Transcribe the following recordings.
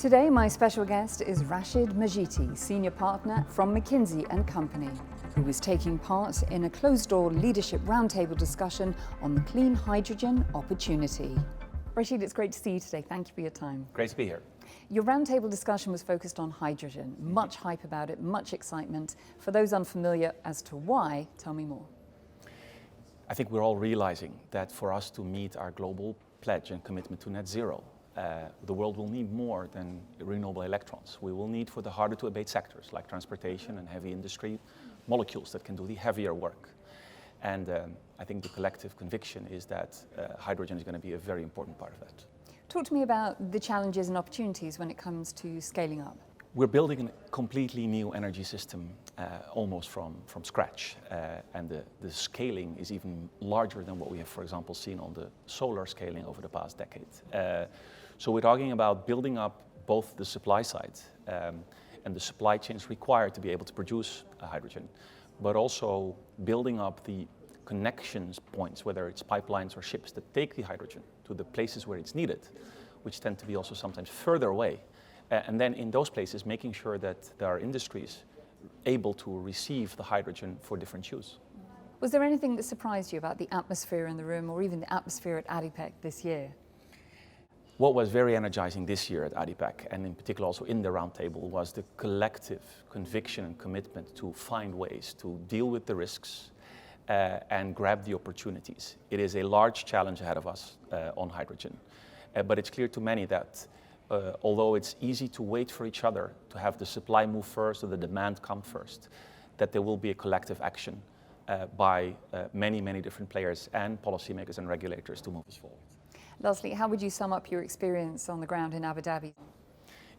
Today, my special guest is Rachid Majiti, Senior Partner from McKinsey & Company, who is taking part in a closed-door leadership roundtable discussion on the clean hydrogen opportunity. Rachid, it's great to see you today. Thank you for your time. Great to be here. Your roundtable discussion was focused on hydrogen. Much hype about it, much excitement. For those unfamiliar as to why, tell me more. I think we're all realizing that for us to meet our global pledge and commitment to net zero, the world will need more than renewable electrons. We will need, for the harder to abate sectors like transportation and heavy industry, molecules that can do the heavier work. And I think the collective conviction is that hydrogen is going to be a very important part of that. Talk to me about the challenges and opportunities when it comes to scaling up. We're building a completely new energy system almost from scratch. And the scaling is even larger than what we have, for example, seen on the solar scaling over the past decade. So we're talking about building up both the supply side and the supply chains required to be able to produce hydrogen, but also building up the connections points, whether it's pipelines or ships that take the hydrogen to the places where it's needed, which tend to be also sometimes further away. And then in those places, making sure that there are industries able to receive the hydrogen for different use. Was there anything that surprised you about the atmosphere in the room or even the atmosphere at ADIPEC this year? What was very energizing this year at ADIPEC, and in particular also in the roundtable, was the collective conviction and commitment to find ways to deal with the risks and grab the opportunities. It is a large challenge ahead of us on hydrogen, but it's clear to many that although it's easy to wait for each other to have the supply move first or the demand come first, that there will be a collective action by many, many different players and policymakers and regulators to move us forward. Lastly, how would you sum up your experience on the ground in Abu Dhabi?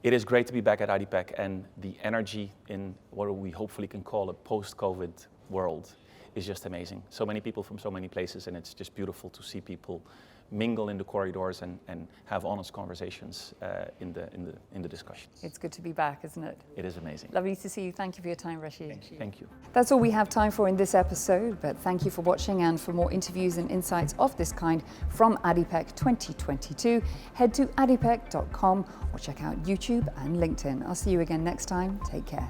It is great to be back at ADIPEC, and the energy in what we hopefully can call a post-COVID world is just amazing. So many people from so many places, and it's just beautiful to see people mingle in the corridors and have honest conversations in the discussion. It's good to be back, isn't it? It is amazing. Lovely to see you. Thank you for your time, Rachid. Thank you. That's all we have time for in this episode, but thank you for watching, and for more interviews and insights of this kind from ADIPEC 2022, head to adipec.com or check out YouTube and LinkedIn. I'll see you again next time. Take care.